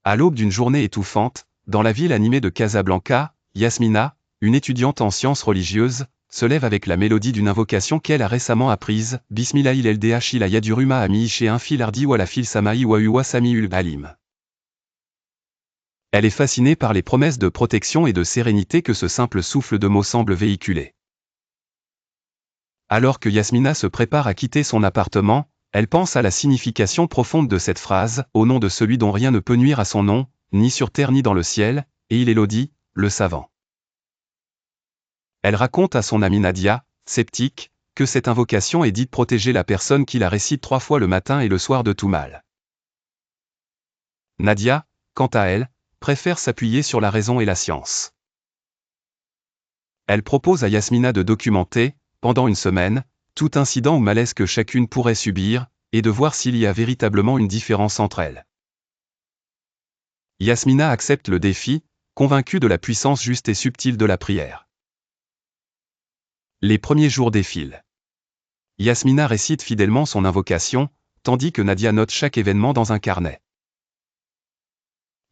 À l'aube d'une journée étouffante, dans la ville animée de Casablanca, Yasmina, une étudiante en sciences religieuses, se lève avec la mélodie d'une invocation qu'elle a récemment apprise, Bismillahil LDH ila yaduruma ami chez un fil ardi wa la fil samaï wa uwa samiul alim. Elle est fascinée par les promesses de protection et de sérénité que ce simple souffle de mots semble véhiculer. Alors que Yasmina se prépare à quitter son appartement, elle pense à la signification profonde de cette phrase, au nom de celui dont rien ne peut nuire à son nom, ni sur terre ni dans le ciel, et il Elodie, le savant. Elle raconte à son amie Nadia, sceptique, que cette invocation est dite protéger la personne qui la récite 3 fois le matin et le soir de tout mal. Nadia, quant à elle, préfère s'appuyer sur la raison et la science. Elle propose à Yasmina de documenter, pendant une semaine, tout incident ou malaise que chacune pourrait subir, et de voir s'il y a véritablement une différence entre elles. Yasmina accepte le défi, convaincue de la puissance juste et subtile de la prière. Les premiers jours défilent. Yasmina récite fidèlement son invocation, tandis que Nadia note chaque événement dans un carnet.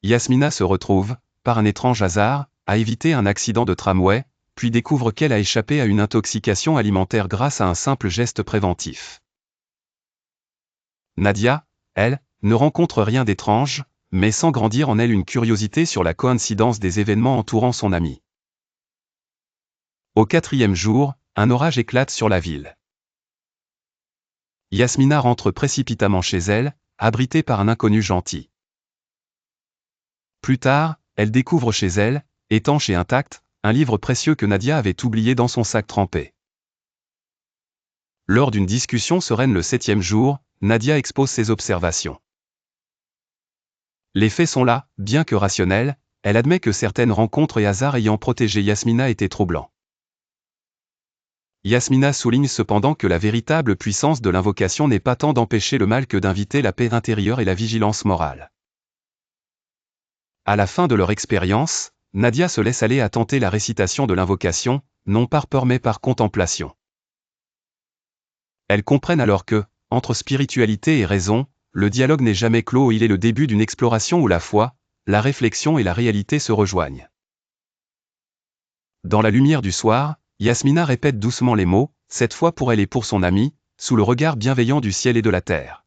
Yasmina se retrouve, par un étrange hasard, à éviter un accident de tramway, puis découvre qu'elle a échappé à une intoxication alimentaire grâce à un simple geste préventif. Nadia, elle, ne rencontre rien d'étrange, mais sent grandir en elle une curiosité sur la coïncidence des événements entourant son amie. Au 4e jour, un orage éclate sur la ville. Yasmina rentre précipitamment chez elle, abritée par un inconnu gentil. Plus tard, elle découvre chez elle, étanche et intact, un livre précieux que Nadia avait oublié dans son sac trempé. Lors d'une discussion sereine le 7e jour, Nadia expose ses observations. Les faits sont là, bien que rationnels, elle admet que certaines rencontres et hasards ayant protégé Yasmina étaient troublants. Yasmina souligne cependant que la véritable puissance de l'invocation n'est pas tant d'empêcher le mal que d'inviter la paix intérieure et la vigilance morale. À la fin de leur expérience, Nadia se laisse aller à tenter la récitation de l'invocation, non par peur mais par contemplation. Elles comprennent alors que, entre spiritualité et raison, le dialogue n'est jamais clos, il est le début d'une exploration où la foi, la réflexion et la réalité se rejoignent. Dans la lumière du soir, Yasmina répète doucement les mots, cette fois pour elle et pour son amie, sous le regard bienveillant du ciel et de la terre.